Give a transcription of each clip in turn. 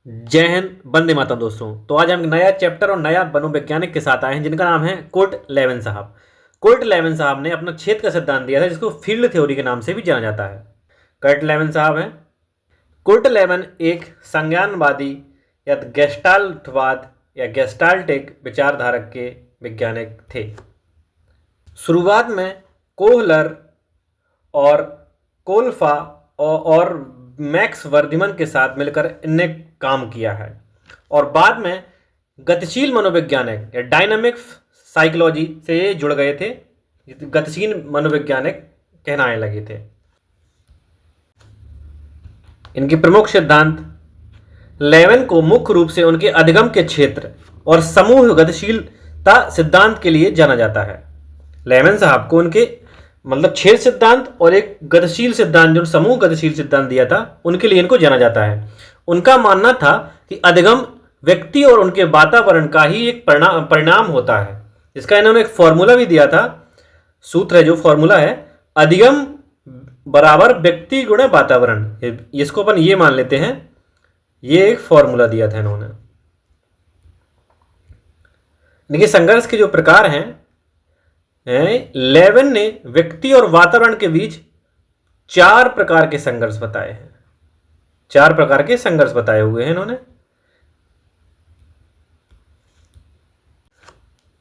जय हिंद, वंदे मातरम दोस्तों। तो आज हम नया चैप्टर और नया मनोवैज्ञानिक के साथ आए हैं जिनका नाम है कुर्ट लेविन साहब। कुर्ट लेविन साहब ने अपना छेद का सिद्धांत दिया था जिसको फील्ड थ्योरी के नाम से भी जाना जाता है। कुर्ट लेविन साहब हैं। कुर्ट लेविन एक संज्ञानवादी या गेस्टाल्टवाद या गेस्टाल्टिक विचारधारक के वैज्ञानिक थे। शुरुआत में कोहलर और कोल्फा और मैक्स वर्दिमन के साथ मिलकर इनने काम किया है और बाद में गतिशील मनोवैज्ञानिक या डायनामिक साइकोलॉजी से जुड़ गए थे, गतिशील मनोवैज्ञानिक कहलाने लगे थे। इनके प्रमुख सिद्धांत लेविन को मुख्य रूप से उनके अधिगम के क्षेत्र और समूह गतिशीलता सिद्धांत के लिए जाना जाता है। लेविन साहब को उनके छेद सिद्धांत और एक गतिशील सिद्धांत जो समूह गतिशील सिद्धांत दिया था उनके लिए इनको जाना जाता है। उनका मानना था कि अधिगम व्यक्ति और उनके वातावरण का ही एक परिणाम होता है। इसका इन्होंने एक फॉर्मूला भी दिया था, सूत्र है जो फॉर्मूला है अधिगम बराबर व्यक्ति गुणे वातावरण। इसको अपन ये मान लेते हैं, ये एक फॉर्मूला दिया था इन्होंने। देखिए संघर्ष के जो प्रकार हैं, लेविन ने व्यक्ति और वातावरण के बीच 4 प्रकार के संघर्ष बताए हैं। 4 प्रकार के संघर्ष बताए हुए हैं इन्होंने।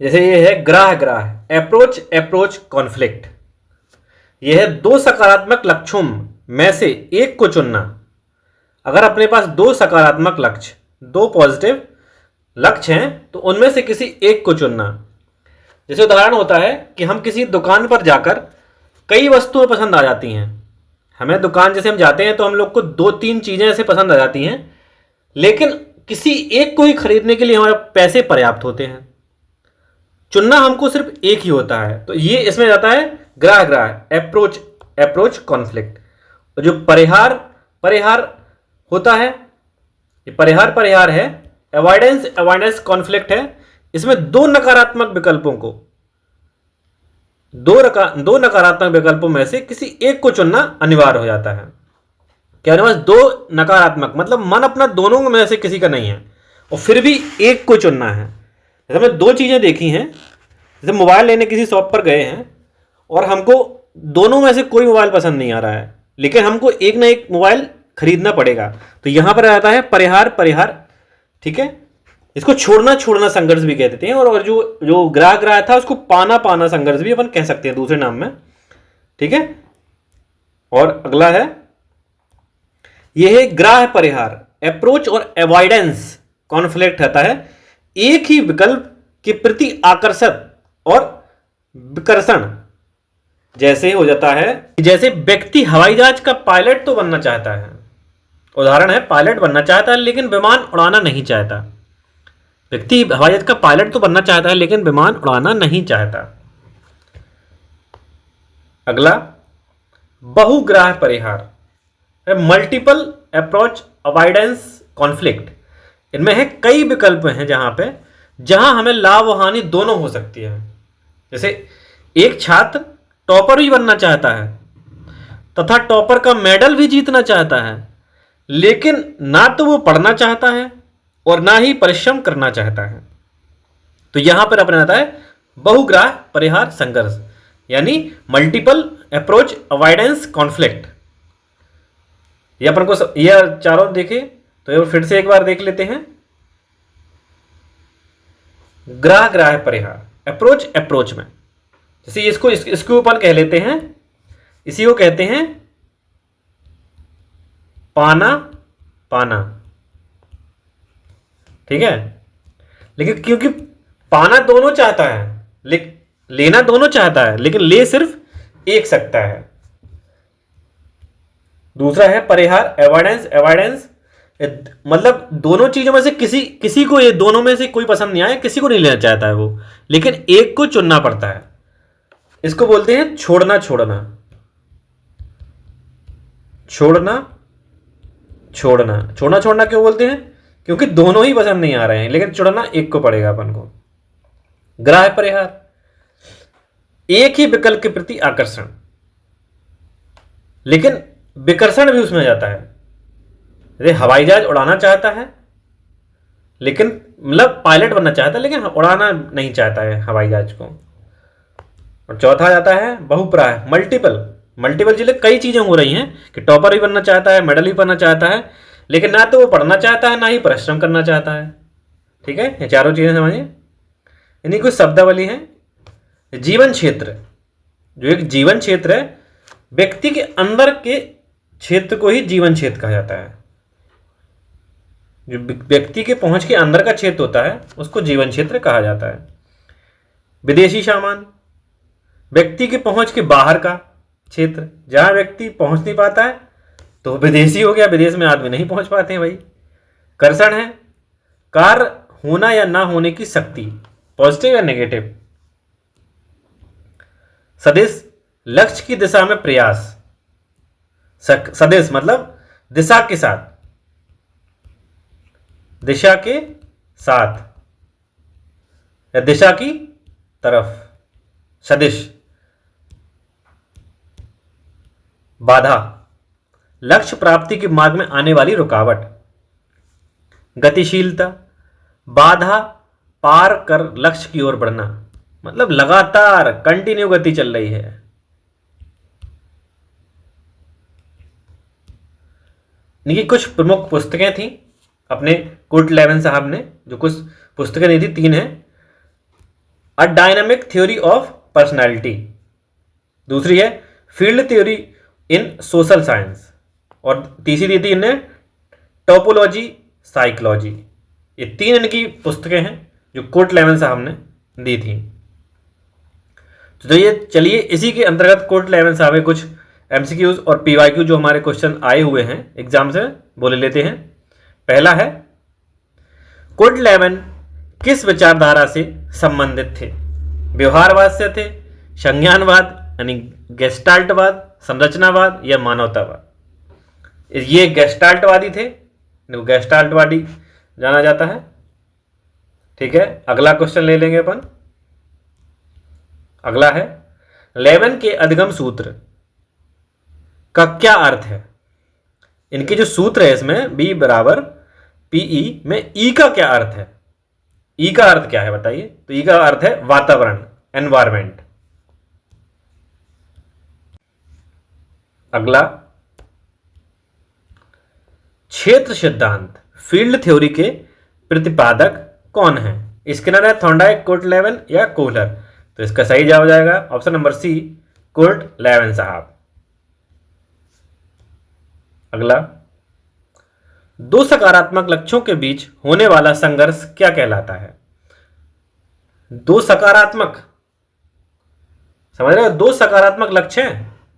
जैसे ये है ग्राह अप्रोच कॉन्फ्लिक्ट। यह है 2 सकारात्मक लक्ष्यों में से एक को चुनना। अगर अपने पास 2 सकारात्मक लक्ष्य, 2 पॉजिटिव लक्ष्य हैं तो उनमें से किसी एक को चुनना। जैसे उदाहरण होता है कि हम किसी दुकान पर जाकर कई वस्तुएं पसंद आ जाती हैं। हमें दुकान जैसे हम जाते हैं तो हम लोग को 2-3 चीजें ऐसे पसंद आ जाती हैं, लेकिन किसी एक को ही खरीदने के लिए हमारे पैसे पर्याप्त होते हैं। चुनना हमको सिर्फ एक ही होता है। तो ये इसमें जाता है ग्राह अप्रोच कॉन्फ्लिक्ट। और जो परिहार होता है, ये परिहार है, अवॉइडेंस कॉन्फ्लिक्ट है। इसमें 2 नकारात्मक विकल्पों को, 2 नकारात्मक विकल्पों में से किसी एक को चुनना अनिवार्य हो जाता है। क्या बस 2 नकारात्मक मतलब मन अपना दोनों में से किसी का नहीं है और फिर भी एक को चुनना है। जैसे हमने 2 चीजें देखी हैं, जैसे मोबाइल लेने किसी शॉप पर गए हैं और हमको दोनों में से कोई मोबाइल पसंद नहीं आ रहा है, लेकिन हमको एक ना एक मोबाइल खरीदना पड़ेगा। तो यहां पर आता है परिहार, ठीक है। इसको छोड़ना संघर्ष भी कह देते हैं। और जो ग्राह था उसको पाना संघर्ष भी अपन कह सकते हैं दूसरे नाम में, ठीक है। और अगला है, यह है ग्राह परिहार अप्रोच और अवॉइडेंस कॉन्फ्लिक्ट रहता है। एक ही विकल्प के प्रति आकर्षण और विकर्षण। जैसे हो जाता है, जैसे व्यक्ति हवाई जहाज का पायलट तो बनना चाहता है, उदाहरण है पायलट बनना चाहता है लेकिन विमान उड़ाना नहीं चाहता। व्यक्ति हवाई जहाज का पायलट तो बनना चाहता है लेकिन विमान उड़ाना नहीं चाहता। अगला बहुग्राह परिहार मल्टीपल अप्रोच अवॉइडेंस कॉन्फ्लिक्ट। इनमें है कई विकल्प हैं जहां हमें लाभ और हानि दोनों हो सकती है। जैसे एक छात्र टॉपर भी बनना चाहता है तथा टॉपर का मेडल भी जीतना चाहता है, लेकिन ना तो वो पढ़ना चाहता है और ना ही परिश्रम करना चाहता है। तो यहां पर अपने आता है बहुग्राह परिहार संघर्ष, यानी मल्टीपल अप्रोच अवॉइडेंस कॉन्फ्लिक्ट। ये अपन को ये चारों देखे तो ये फिर से एक बार देख लेते हैं। ग्राह परिहार अप्रोच में, जैसे इसको अपन कह लेते हैं, इसी को कहते हैं पाना, ठीक है। लेकिन क्योंकि पाना दोनों चाहता है, लेना दोनों चाहता है, लेकिन ले सिर्फ एक सकता है। दूसरा है परिहार अवॉइडेंस, मतलब दोनों चीजों में से किसी को, ये दोनों में से कोई पसंद नहीं आया, किसी को नहीं लेना चाहता है वो, लेकिन एक को चुनना पड़ता है। इसको बोलते हैं छोड़ना क्यों बोलते हैं? क्योंकि दोनों ही पसंद नहीं आ रहे हैं, लेकिन चुनना एक को पड़ेगा अपन को। ग्राह परिहार एक ही विकल्प के प्रति आकर्षण, लेकिन विकर्षण भी उसमें जाता है। जैसे हवाई जहाज उड़ाना चाहता है लेकिन मतलब पायलट बनना चाहता है लेकिन उड़ाना नहीं चाहता है हवाई जहाज को। और चौथा आ जाता है बहुप्राय, मल्टीपल। मल्टीपल जिले कई चीज़ें हो रही हैं कि टॉपर भी बनना चाहता है, मेडल भी बनना चाहता है, लेकिन ना तो वो पढ़ना चाहता है ना ही परिश्रम करना चाहता है। ठीक है, ये चारों चीज़ें समझिए। इन्हीं कुछ शब्दावली हैं। जीवन क्षेत्र, जो एक जीवन क्षेत्र है, व्यक्ति के अंदर के क्षेत्र को ही जीवन क्षेत्र कहा जाता है। जो व्यक्ति के पहुंच के अंदर का क्षेत्र होता है उसको जीवन क्षेत्र कहा जाता है। विदेशी सामान, व्यक्ति के पहुंच के बाहर का क्षेत्र, जहां व्यक्ति पहुंच नहीं पाता है तो विदेशी हो गया, विदेश में आदमी नहीं पहुंच पाते हैं भाई। कर्षण है, कार्य होना या ना होने की शक्ति, पॉजिटिव या नेगेटिव। सदिश, लक्ष्य की दिशा में प्रयास। सदिश मतलब दिशा के साथ, दिशा के साथ या दिशा की तरफ, सदिश। बाधा, लक्ष्य प्राप्ति के मार्ग में आने वाली रुकावट। गतिशीलता, बाधा पार कर लक्ष्य की ओर बढ़ना, मतलब लगातार कंटिन्यू गति चल रही है। इनकी कुछ प्रमुख पुस्तकें थी अपने कुर्टलेवन साहब ने, जो कुछ पुस्तकें दी थी, 3 हैं। A dynamic theory of personality, दूसरी है फील्ड थ्योरी इन सोशल साइंस, और तीसरी दी थी इन्हें टोपोलॉजी साइकोलॉजी। ये 3 इनकी पुस्तकें हैं जो कुर्टलेवन साहब ने दी थी। तो ये चलिए इसी के अंतर्गत कुर्टलेवन साहब के कुछ एमसीक्यूज और पीवाईक्यू जो हमारे क्वेश्चन आए हुए हैं एग्जाम से, बोले लेते हैं। पहला है, कुर्टलेवन किस विचारधारा से संबंधित थे? व्यवहारवाद से थे, संज्ञानवाद यानी गेस्टाल्टवाद, संरचनावाद या मानवतावाद? ये गेस्टाल्टवादी थे, गेस्टाल्टवादी जाना जाता है। ठीक है, अगला क्वेश्चन ले लेंगे अपन। अगला है, लेवन के अधिगम सूत्र का क्या अर्थ है? इनके जो सूत्र है इसमें B बराबर PE में E का क्या अर्थ है? E का अर्थ क्या है बताइए? तो E का अर्थ है वातावरण, एनवायरमेंट। अगला, क्षेत्र सिद्धांत, फील्ड थ्योरी के प्रतिपादक कौन है? स्किनर है, थॉर्नडाइक, कुर्टलेवन या कोहलर? तो इसका सही जवाब हो जाएगा ऑप्शन नंबर C, कुर्टलेवन साहब। अगला, 2 सकारात्मक लक्ष्यों के बीच होने वाला संघर्ष क्या कहलाता है? 2 सकारात्मक, समझ रहे हो, 2 सकारात्मक लक्ष्य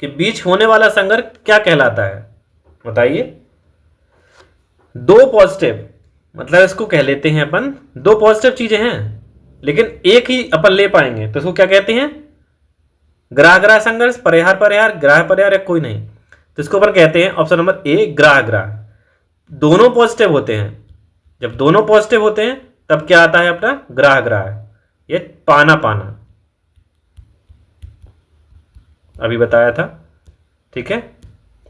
के बीच होने वाला संघर्ष क्या कहलाता है बताइए? 2 पॉजिटिव, मतलब इसको कह लेते हैं अपन 2 पॉजिटिव चीजें हैं लेकिन एक ही अपन ले पाएंगे तो इसको क्या कहते हैं? ग्राह ग्राह संघर्ष, परिहार परिहार, ग्राह परिहार या कोई नहीं, तो इसको अपन कहते हैं ऑप्शन नंबर A, ग्राह ग्राह। दोनों पॉजिटिव होते हैं, जब दोनों पॉजिटिव होते हैं तब क्या आता है अपना? ग्राह ग्राह, ये पाना पाना, अभी बताया था। ठीक है,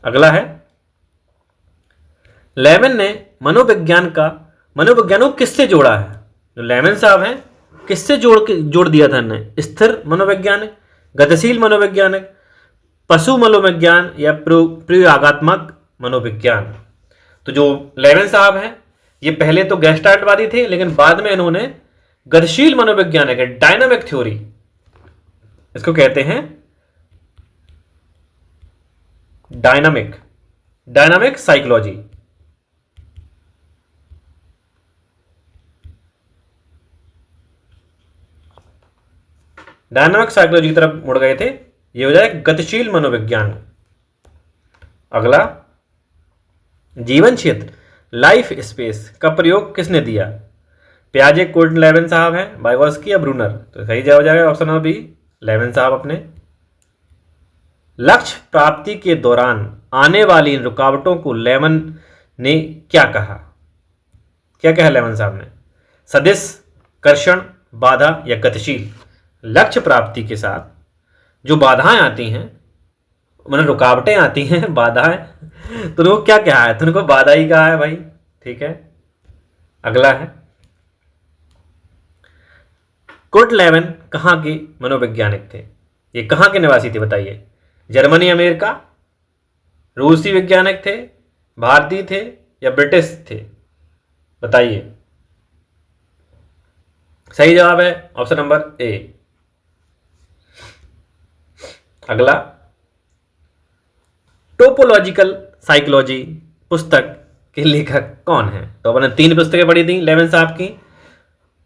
अगला है, लेवन ने मनोविज्ञान को किससे जोड़ा है? जो लेवन साहब हैं किससे जोड़ दिया था इन्हें? स्थिर मनोवैज्ञानिक, गतिशील मनोवैज्ञानिक, पशु मनोविज्ञान या प्रयोगात्मक मनोविज्ञान? तो जो लेवन साहब हैं ये पहले तो गेस्टाल्टवादी थे लेकिन बाद में इन्होंने गतिशील मनोवैज्ञानिक, डायनामिक थ्योरी, इसको कहते हैं डायनामिक साइकोलॉजी। डायनामिक साइकोलॉजी की तरफ मुड़ गए थे, ये हो जाए गतिशील मनोविज्ञान। अगला, जीवन क्षेत्र, लाइफ स्पेस का प्रयोग किसने दिया? पियाजे, कुर्टलेवन साहब हैं, वाइगोत्स्की या ब्रूनर? तो सही जवाब हो जाएगा ऑप्शन नंबर B, लेवन साहब अपने। लक्ष्य प्राप्ति के दौरान आने वाली रुकावटों को लेवन ने क्या कहा? क्या कहा लेवन साहब ने? सदिश, कर्षण, बाधा या गतिशील? लक्ष्य प्राप्ति के साथ जो बाधाएं आती हैं, मतलब रुकावटें आती हैं, बाधाएं, तो उनको क्या कहा है? तो उनको बाधा ही कहा है भाई। ठीक है, अगला है, कुर्ट लेविन कहाँ के मनोवैज्ञानिक थे? ये कहाँ के निवासी थे बताइए? जर्मनी, अमेरिका, रूसी वैज्ञानिक थे, भारतीय थे या ब्रिटिश थे? बताइए। सही जवाब है ऑप्शन नंबर ए। अगला, टोपोलॉजिकल साइकोलॉजी पुस्तक के लेखक कौन है? तो अपने 3 पुस्तकें पढ़ी थी लेविन साहब की,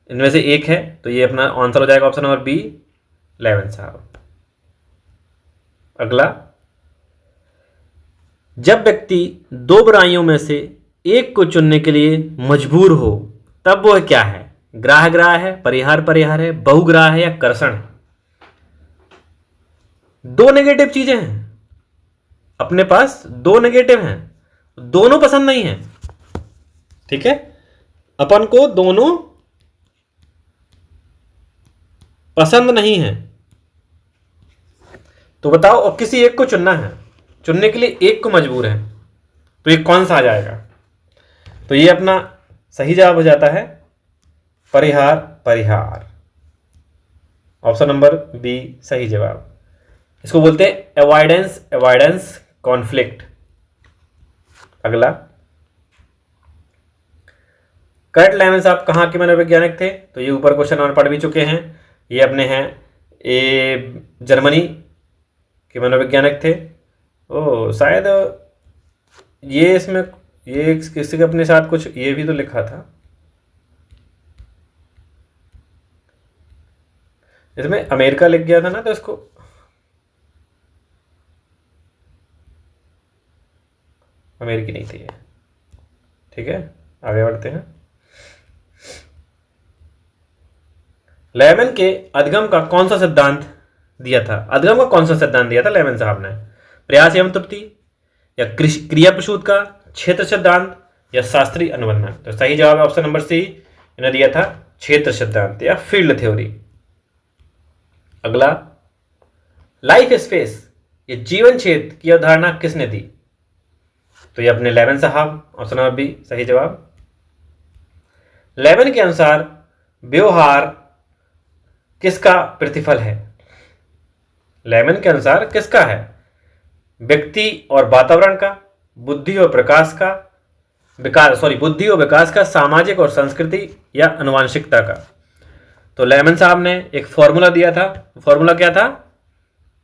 इनमें से एक है, तो ये अपना आंसर हो जाएगा ऑप्शन नंबर बी, लेविन साहब। अगला, जब व्यक्ति 2 बुराइयों में से एक को चुनने के लिए मजबूर हो तब वह क्या है? ग्राह ग्राह है, परिहार परिहार है, बहुग्राह है या कर्षण है? 2 नेगेटिव चीजें हैं अपने पास, 2 नेगेटिव हैं, दोनों पसंद नहीं है। ठीक है, अपन को दोनों पसंद नहीं है, तो बताओ, और किसी एक को चुनना है, चुनने के लिए एक को मजबूर है, तो ये कौन सा आ जाएगा? तो ये अपना सही जवाब हो जाता है परिहार परिहार, ऑप्शन नंबर बी सही जवाब। इसको बोलते हैं अवॉइडेंस अवॉइडेंस कॉन्फ्लिक्ट। अगला, कर्ट लेविन साहब कहाँ के मनोवैज्ञानिक थे? तो ये ऊपर क्वेश्चन और पढ़ भी चुके हैं, ये अपने हैं जर्मनी के मनोवैज्ञानिक थे। ओ शायद ये इसमें ये किसी के अपने साथ कुछ ये भी तो लिखा था, इसमें अमेरिका लिख गया था ना, तो इसको अमेरिकी नहीं थी ये। ठीक है, आगे बढ़ते हैं। लेविन के अधिगम का कौन सा सिद्धांत दिया था? अधिगम का कौन सा सिद्धांत दिया था लेविन साहब ने? प्रयास एवं तृप्ति या क्रिया प्रसूत का, क्षेत्र सिद्धांत या शास्त्रीय अनुबंधन? तो सही जवाब है ऑप्शन नंबर सी, इन्हें दिया था क्षेत्र सिद्धांत या फील्ड थ्योरी। अगला, लाइफ स्पेस ये जीवन क्षेत्र की अवधारणा किसने दी? तो ये अपने लेविन साहब, ऑप्शन नंबर बी सही जवाब। लेविन के अनुसार व्यवहार किसका प्रतिफल है? लेविन के अनुसार किसका है? व्यक्ति और वातावरण का, बुद्धि और विकास का, बुद्धि और विकास का, सामाजिक और संस्कृति या आनुवंशिकता का? तो लेविन साहब ने एक फॉर्मूला दिया था, फॉर्मूला क्या था?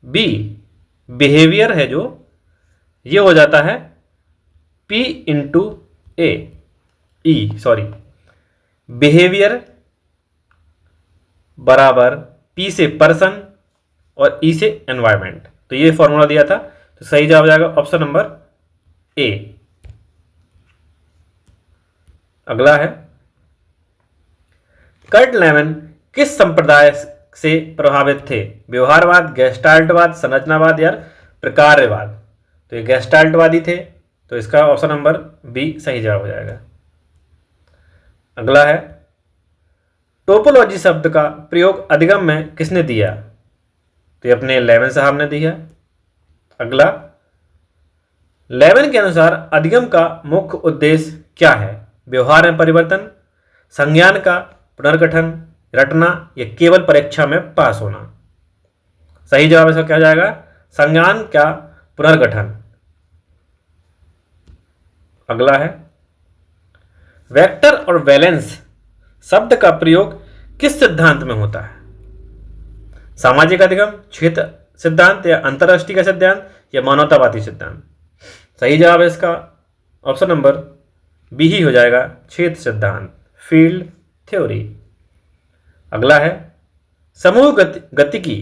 बी बिहेवियर है जो, ये हो जाता है P इंटू ए बिहेवियर बराबर P से पर्सन और E से एनवायरमेंट। तो ये फॉर्मूला दिया था, तो सही जवाब हो जाएगा ऑप्शन नंबर ए। अगला है, कर्ट लेविन किस संप्रदाय से प्रभावित थे? व्यवहारवाद, गेस्टाल्टवाद, संरचनावाद या प्रकारवाद? तो ये गेस्टाल्टवादी थे, तो इसका ऑप्शन नंबर बी सही जवाब हो जाएगा। अगला है, टोपोलॉजी शब्द का प्रयोग अधिगम में किसने दिया? तो ये अपने लेविन साहब ने दिया। अगला, लेविन के अनुसार अधिगम का मुख्य उद्देश्य क्या है? व्यवहार में परिवर्तन, संज्ञान का पुनर्गठन, रटना या केवल परीक्षा में पास होना? सही जवाब इसका क्या हो जाएगा? संज्ञान का पुनर्गठन। अगला है, वेक्टर और वैलेंस शब्द का प्रयोग किस सिद्धांत में होता है? सामाजिक अधिगम, क्षेत्र सिद्धांत या अंतरराष्ट्रीय का सिद्धांत या मानवतावादी सिद्धांत? सही जवाब है इसका ऑप्शन नंबर बी ही हो जाएगा, क्षेत्र सिद्धांत, फील्ड थ्योरी। अगला है, समूह गतिकी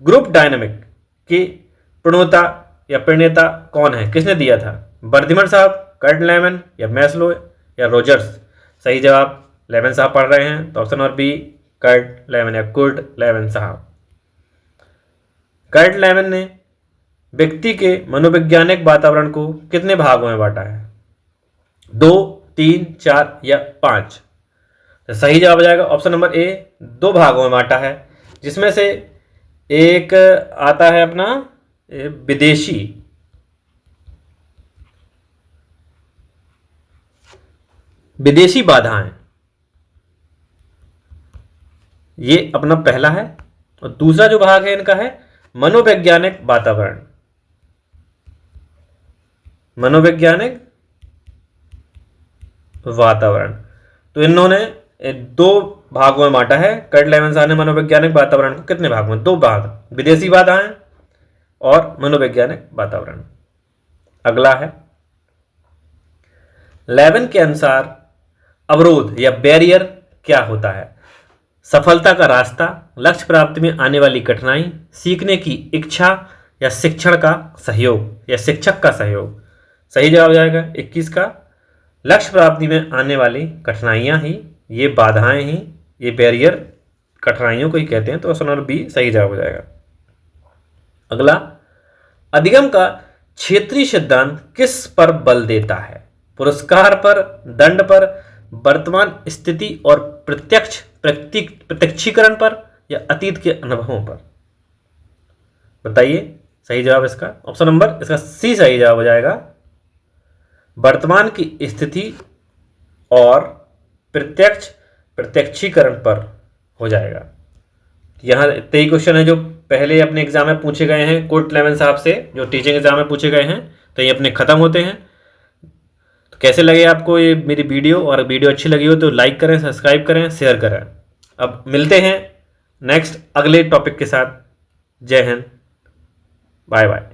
ग्रुप डायनामिक की प्रणेता या प्रणेता कौन है? किसने दिया था? बर्दिमन साहब, कर्ट लेविन या मैस्लो या रोजर्स? सही जवाब लेविन साहब पढ़ रहे हैं, तो option number B Kurt Lewin या कुर्ट लेविन साहब। कर्ट लेविन ने व्यक्ति के मनोवैज्ञानिक वातावरण को कितने भागों में बांटा है? 2, 3, 4 या 5? तो सही जवाब हो जाएगा ऑप्शन नंबर ए, 2 भागों में बांटा है, जिसमें से एक आता है अपना विदेशी बाधाएं, ये अपना पहला है। और दूसरा जो भाग है इनका है मनोवैज्ञानिक वातावरण। मनोवैज्ञानिक वातावरण, तो इन्होंने दो भागों में बांटा है। कर्ट लेविन्सन ने मनोवैज्ञानिक वातावरण को कितने भाग में? दो भाग, विदेशी बाधाएं और मनोवैज्ञानिक वातावरण। अगला है लेविन के अनुसार अवरोध या बैरियर क्या होता है? सफलता का रास्ता, लक्ष्य प्राप्ति में आने वाली कठिनाई, सीखने की इच्छा या शिक्षण का सहयोग या शिक्षक का सहयोग। सही जवाब हो जाएगा 21 का, लक्ष्य प्राप्ति में आने वाली कठिनाइयां ही, ये बाधाएं ही, ये बैरियर कठिनाइयों को ही कहते हैं। तो ऑप्शन नंबर बी सही जवाब हो जाएगा। अगला, अधिगम का क्षेत्रीय सिद्धांत किस पर बल देता है? पुरस्कार पर, दंड पर, वर्तमान स्थिति और प्रत्यक्षीकरण पर, या अतीत के अनुभवों पर? बताइए सही जवाब इसका। ऑप्शन नंबर इसका सी सही जवाब हो जाएगा, वर्तमान की स्थिति और प्रत्यक्षीकरण पर हो जाएगा। यहाँ 23 क्वेश्चन है जो पहले अपने एग्जाम में पूछे गए हैं कोर्ट लेविन साहब से, जो टीचिंग एग्जाम में पूछे गए हैं, तो ये अपने खत्म होते हैं। तो कैसे लगे आपको ये मेरी वीडियो? और वीडियो अच्छी लगी हो तो लाइक करें, सब्सक्राइब करें, शेयर करें। अब मिलते हैं नेक्स्ट अगले टॉपिक के साथ। जय हिंद, बाय बाय।